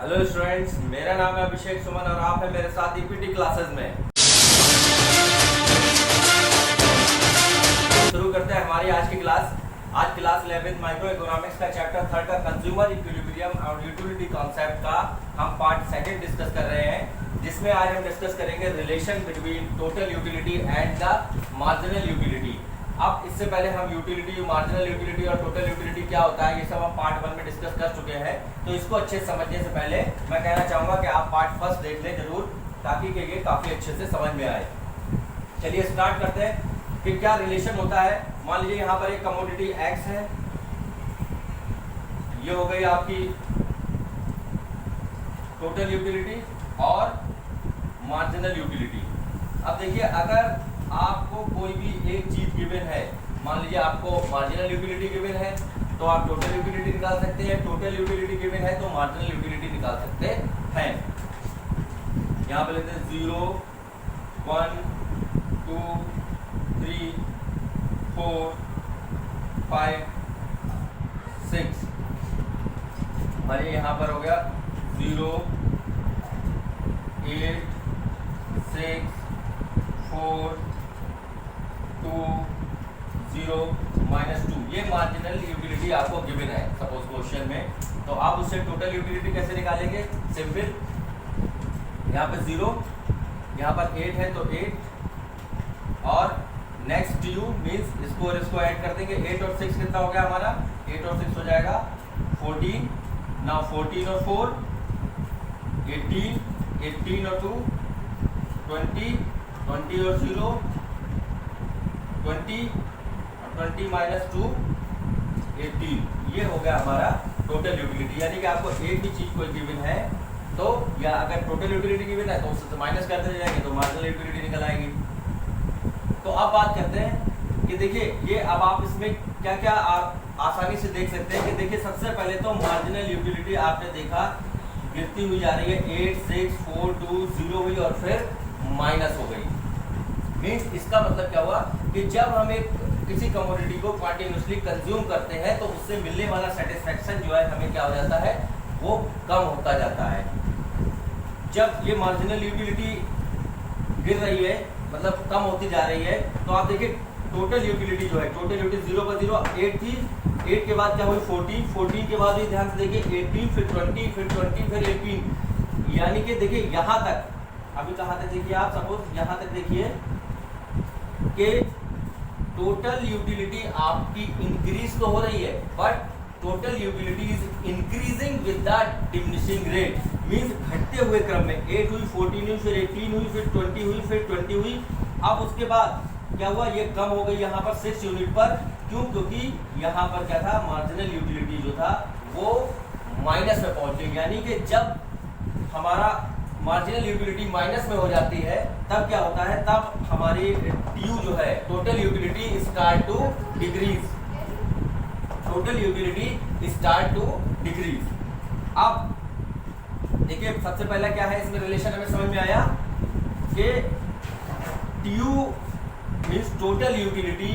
Hello students, मेरा नाम है अभिषेक सुमन और आप हैं मेरे साथ ईपीटी क्लासेस में। शुरू करते हैं हमारी आज की क्लास। आज क्लास 11 माइक्रो इकोनॉमिक्स का चैप्टर 3 का कंज्यूमर इक्विलिब्रियम और यूटिलिटी कॉन्सेप्ट का हम पार्ट 2 डिस्कस कर रहे हैं, जिसमें आज हम डिस्कस करेंगे relation between total utility and the marginal utility. अब इससे पहले हम यूटिलिटी, मार्जिनल यूटिलिटी और टोटल यूटिलिटी क्या होता है ये सब हम पार्ट 1 में डिस्कस कर चुके हैं। तो इसको अच्छे से समझने से पहले मैं कहना चाहूंगा कि आप पार्ट 1 देख लें जरूर, ताकि ये काफी अच्छे से समझ में आए। चलिए स्टार्ट करते हैं कि क्या रिलेशन होता है। मान लीजिए यहाँ पर एक कमोडिटी एक्स है, ये हो गई आपकी टोटल यूटिलिटी और मार्जिनल यूटिलिटी। अब देखिए, अगर आपको कोई भी एक चीज गिवन है, मान लीजिए आपको मार्जिनल यूटिलिटी गिवन है तो आप टोटल यूटिलिटी निकाल सकते हैं, टोटल यूटिलिटी गिवन है तो मार्जिनल यूटिलिटी निकाल सकते हैं। यहाँ पे लेते हैं 0 1 2 3 4 5 6। हमारे यहाँ पर हो गया 0 8 6 4 2 0 -2। ये मार्जिनल यूटिलिटी आपको गिवन है सपोज क्वेश्चन में। तो आप उससे टोटल यूटिलिटी कैसे निकालेंगे? सिंपल, यहाँ पे 0, यहाँ पर 8 है तो 8 और नेक्स्ट टू यू मीन्स इसको ऐड कर देंगे। 8 और 6 कितना हो गया हमारा? 8 और 6 हो जाएगा 14। नाउ 14 और 4 18, 18 और 2 20, 20 और 0 20 और 20 -2 18। ये हो गया हमारा टोटल यूटिलिटी। यानी कि आपको एक भी चीज कोई गिवन है तो, या अगर टोटल यूटिलिटी गिवन है तो उससे माइनस करते जाएंगे तो मार्जिनल यूटिलिटी निकल आएगी। तो अब बात करते हैं कि देखिए ये अब आप इसमें क्या क्या आसानी से देख सकते हैं कि देखिए सबसे पहले तो मार्जिनल यूटिलिटी आपने देखा गिरती हुई जा रही है, 8 6 4 2 0 हुई और फिर माइनस हो गई। मीन्स इसका मतलब क्या हुआ कि जब हम एक किसी कमोडिटी को कंटिन्यूअसली कंज्यूम करते हैं तो उससे मिलने वाला सेटिस्फेक्शन जो है हमें क्या हो जाता है, वो कम होता जाता है। जब ये मार्जिनल यूटिलिटी गिर रही है, मतलब कम होती जा रही है, तो आप देखिए टोटल यूटिलिटी जो है, टोटल यूटिलिटी 0 पर 0 8 थी, 8 के बाद क्या हुई 14, 14 के बाद भी ध्यान से देखिए 18 फिर 20 फिर 20 फिर 18। यानी कि देखिए यहाँ तक, अभी कहाँ तक देखिए आप, सपोज यहाँ तक देखिए कि टोटल यूटिलिटी आपकी इंक्रीज तो हो रही है, but total utility is increasing with the diminishing rate. Means घटते हुए क्रम में 8 हुई, 14 हुई, फिर 18 हुई, फिर 20 हुई, फिर 20 हुई। अब उसके बाद क्या हुआ, ये कम हो गई यहाँ पर 6 यूनिट पर। क्यों? क्योंकि यहाँ पर क्या था, मार्जिनल यूटिलिटी जो था वो माइनस में पहुंच गई। यानी कि जब हमारा मार्जिनल यूटिलिटी माइनस में हो जाती है तब क्या होता है, तब हमारी TU जो है, total utility start to decrease. Total utility start to decrease. अब देखिए सबसे पहला क्या है इसमें रिलेशन हमें समझ में आया कि TU means total utility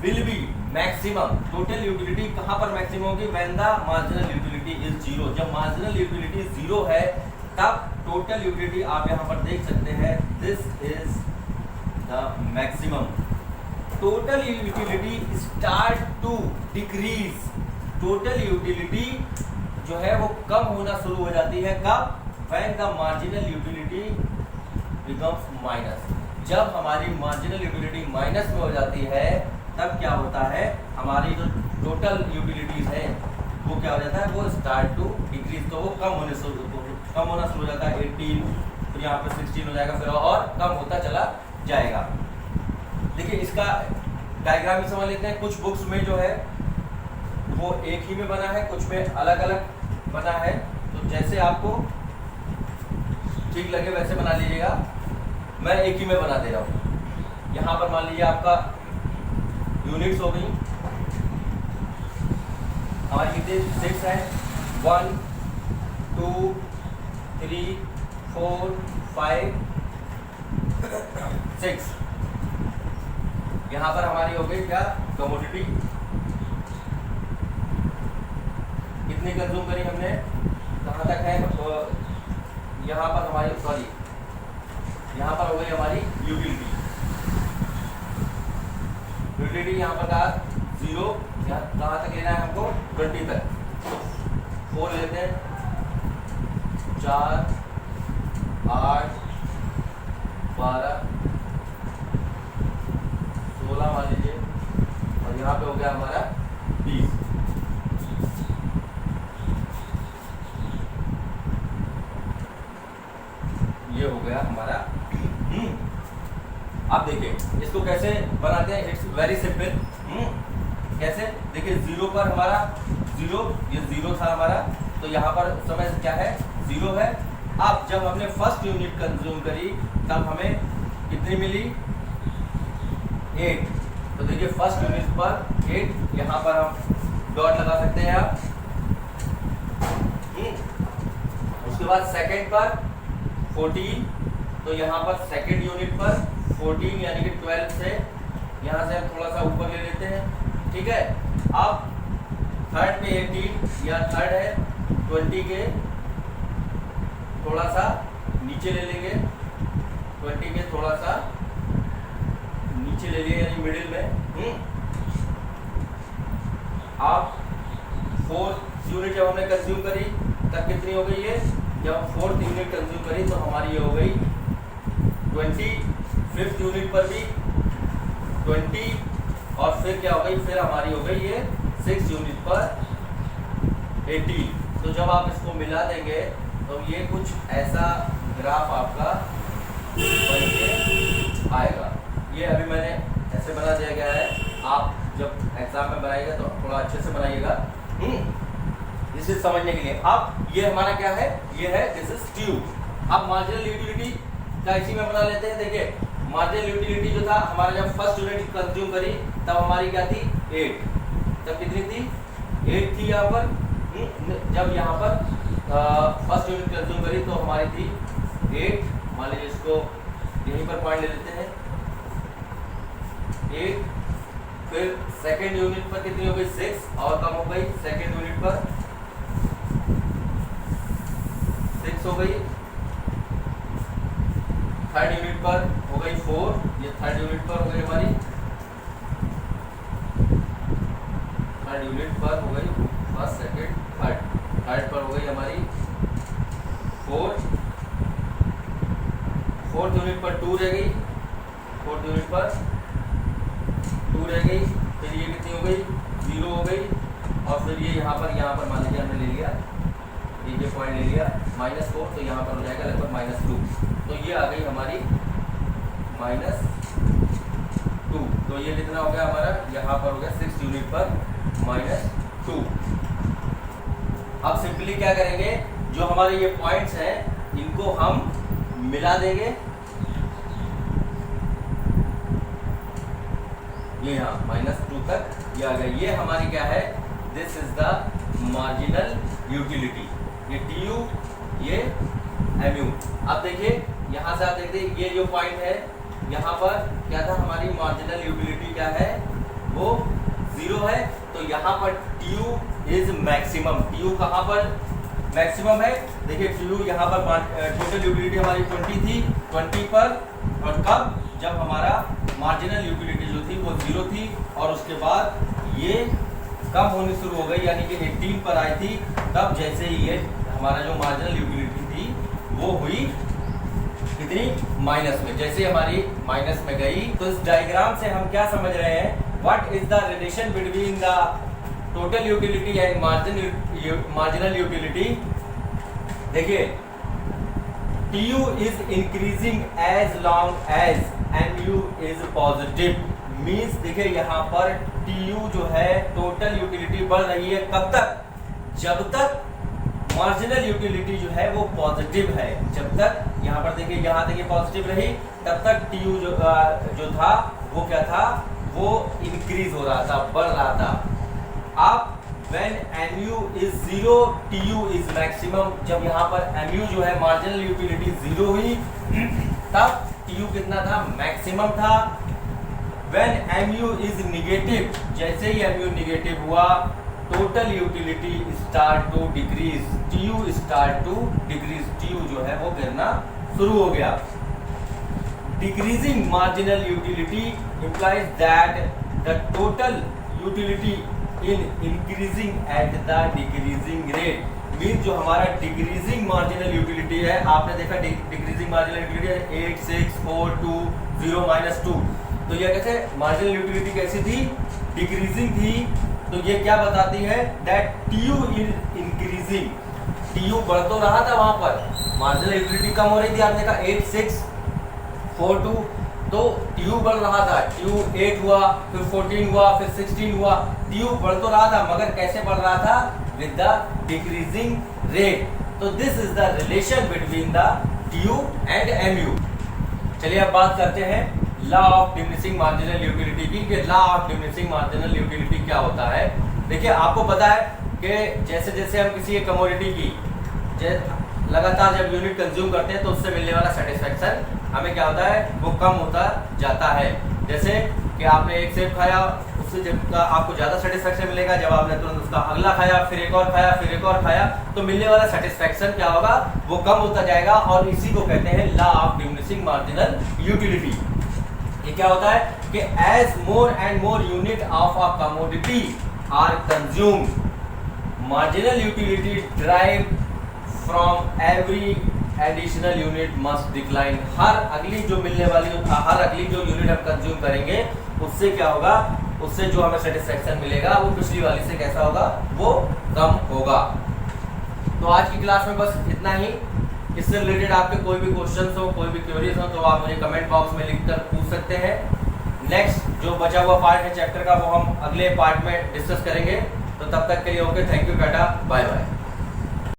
will be maximum. Total utility कहां पर मैक्सिमम होगी? When the marginal utility is 0। जब मार्जिनल यूटिलिटी 0 है तब टोटल यूटिलिटी आप यहां पर देख सकते हैं, this is the maximum. Total utility start to decrease. Total utility जो है वो कम होना शुरू हो जाती है कब? When the marginal utility becomes minus. जब हमारी मार्जिनल यूटिलिटी माइनस में हो जाती है तब क्या होता है, हमारी जो टोटल यूटिलिटीज है वो क्या हो जाता है, वो स्टार्ट टू डिक्रीज। तो वो कम होना शुरू हो जाता है 18, फिर यहाँ पे 16 हो जाएगा, फिर और कम होता चला जाएगा। देखिए इसका डायग्राम भी समझ लेते हैं। कुछ बुक्स में जो है वो एक ही में बना है, कुछ में अलग अलग बना है। तो जैसे आपको ठीक लगे वैसे बना लीजिएगा। मैं एक ही में बना दे रहा हूँ। यहाँ पर मान लीजिए आपका यूनिट्स हो गई, हमारी कितनी 6 है, 1 2 3 4 5 6। यहाँ पर हमारी हो गई क्या, कमोडिटी। कितनी कंज्यूम करी हमने, कहाँ तक है यहाँ पर हमारी सॉरी यहाँ पर हो गई हमारी यूटिलिटी। यूटिलिटी यहाँ पर कहा 0, यहाँ कहाँ तक लेना है हमको 20 तक। 4 लेते हैं, 4 8 12 16 मान लीजिए, और यहाँ पे हो गया हमारा 20। ये हो गया हमारा। अब देखिए इसको कैसे बनाते हैं, इट्स वेरी सिंपल। कैसे देखिए, 0 पर हमारा 0, ये 0 था हमारा, तो यहाँ पर समय क्या है 0 है। अब जब हमने फर्स्ट यूनिट कंज्यूम करी तब हमें कितनी मिली 8। तो देखिए फर्स्ट यूनिट पर 8, यहाँ पर हम डॉट लगा सकते हैं आप। उसके बाद सेकंड पर 14, तो यहाँ पर सेकंड यूनिट पर 14 यानी कि 12 से यहाँ से हम थोड़ा सा ऊपर ले लेते हैं, ठीक है। अब थर्ड पे 18 या थर्ड है 20 के थोड़ा सा नीचे ले लेंगे, 20 के थोड़ा सा नीचे ले लिए यानी मिडिल में। अब 4th यूनिट जब हमने कंज्यूम करी तब कितनी हो गई है, जब हम 4th यूनिट कंज्यूम करी तो हमारी ये हो गई 20। 5th यूनिट पर भी 20, और फिर क्या हो गई, फिर हमारी हो गई ये 6th यूनिट पर 18। तो जब आप इसको मिला देंगे तो ये कुछ ऐसा ग्राफ आपका बन के आएगा। ये अभी मैंने ऐसे बना दिया गया है, आप जब एग्जाम में बनाइएगा तो थोड़ा अच्छे से बनाइएगा इसे समझने के लिए। अब ये हमारा क्या है, ये है दिस इज ट्यूब। अब मार्जिनल यूटिलिटी का इसी में बना लेते हैं। देखिए मार्जिनल यूटिलिटी जो था हमारा, जब फर्स्ट यूनिट कंज्यूम करी तब हमारी क्या थी 8, तब कितनी थी 8 थी यहाँ पर। जब यहाँ पर फर्स्ट यूनिट कंज्यूम करी तो हमारी थी 8, मान लीजिए इसको यहीं पर पॉइंट ले लेते हैं 8। फिर सेकेंड यूनिट पर कितनी हो गई 6 और कम हो गई, सेकेंड यूनिट पर 6 हो गई। थर्ड यूनिट पर हो गई 4, ये थर्ड यूनिट पर हो गई हमारी, थर्ड यूनिट पर हो गई फर्स्ट सेकेंड थर्ड, थर्ड पर हो गई हमारी 4। 4th यूनिट पर 2 रह गई, 4th यूनिट पर 2 रह गई। फिर ये कितनी हो गई 0 हो गई, और फिर ये यहाँ पर मान लीजिए हमने ले लिया, ये पॉइंट ले लिया -4, तो यहाँ पर हो जाएगा लगभग -2। तो ये आ गई हमारी -2। तो ये कितना हो गया हमारा, यहाँ पर हो गया 6th यूनिट पर -2। अब सिंपली क्या करेंगे, जो हमारे ये पॉइंट्स हैं इनको हम मिला देंगे। ये यहाँ -2 तक ये आ गया। ये हमारी क्या है, this is the marginal utility. ये TU, ये MU। अब देखिए यहाँ से आप देखते हैं ये जो पॉइंट है यहाँ पर क्या था, हमारी मार्जिनल यूटिलिटी क्या है वो 0 है। तो यहाँ पर TU इज मैक्सिमम। TU कहाँ पर मैक्सिमम है, देखिए TU यहाँ पर टोटल यूटिलिटी हमारी 20 थी, 20 पर, और कब, जब हमारा मार्जिनल यूटिलिटी जो थी वो 0 थी, और उसके बाद ये कम होनी शुरू हो गई यानी कि 18 पर आई थी। तब जैसे ही ये हमारा जो मार्जिनल यूटिलिटी थी वो हुई कितनी माइनस में, जैसे हमारी माइनस में गई। तो इस डायग्राम से हम क्या समझ रहे हैं, what is the relation between the total utility and marginal utility. देखिए TU is increasing as long as MU is positive. Means देखिए यहाँ पर TU जो है टोटल यूटिलिटी बढ़ रही है, कब तक, जब तक मार्जिनल यूटिलिटी जो है वो पॉजिटिव है। जब तक यहाँ पर देखिए यहाँ तक ये पॉजिटिव रही तब तक TU जो था वो क्या था, वो इंक्रीज हो रहा था, बढ़ रहा था। अब when MU is 0 TU is maximum। जब यहाँ पर MU जो है मार्जिनल यूटिलिटी 0 हुई तब TU कितना था, मैक्सिमम था। when MU is negative, जैसे ही MU निगेटिव हुआ total utility start to decrease, TU start to decrease, TU जो है वो गिरना शुरू हो गया। Decreasing marginal utility implies that the total utility in increasing at the decreasing rate, mean जो हमारा डिक्रीजिंग मार्जिनल यूटिलिटी है, आपने देखा डिक्रीजिंग मार्जिनल यूटिलिटी है 8 6 4 2 0 -2, तो ये कैसे मार्जिनल यूटिलिटी कैसी थी, डिक्रीजिंग थी। तो ये क्या बताती है that TU is increasing, TU बढ़ तो रहा था वहां पर, मार्जिनल यूटिलिटी कम हो रही थी, आपने कहा 8 6 4 2, तो TU बढ़ रहा था, TU 8 हुआ, फिर 14 हुआ, फिर 16 हुआ, TU बढ़ तो रहा था मगर कैसे बढ़ रहा था, विद द डिक्रीजिंग रेट। तो this is the relation between the TU and MU। चलिए अब बात करते हैं law of diminishing marginal utility की, कि law of diminishing marginal utility क्या होता है। देखिए आपको पता है कि जैसे जैसे हम किसी कमोडिटी की लगातार जब यूनिट कंज्यूम करते हैं तो उससे मिलने वाला सेटिस्फेक्शन हमें क्या होता है, वो कम होता जाता है। जैसे कि आपने एक सेब खाया, उससे जब आपको ज़्यादा सेटिस्फेक्शन मिलेगा जब आपने तुरंत उसका अगला खाया, फिर एक और खाया, फिर एक और खाया, तो मिलने वाला सेटिस्फेक्शन क्या होगा, वो कम होता जाएगा। और इसी को कहते हैं law of diminishing marginal utility. ये क्या होता है कि as more and more unit of a commodity are consumed, marginal utility drive from every additional unit must decline. हर अगली जो यूनिट हम कंज्यूम करेंगे उससे क्या होगा, उससे जो हमें सेटिस्फेक्शन मिलेगा वो पिछली वाली से कैसा होगा, वो कम होगा। तो आज की क्लास में बस इतना ही। इससे रिलेटेड आपके कोई भी क्वेश्चंस हो, कोई भी क्वेरीज हो, तो आप मुझे कमेंट बॉक्स में लिखकर पूछ सकते हैं। नेक्स्ट जो बचा हुआ पार्ट है चैप्टर का वो हम अगले पार्ट में डिस्कस करेंगे। तो तब तक के लिए okay, thank you, ta-ta, bye bye.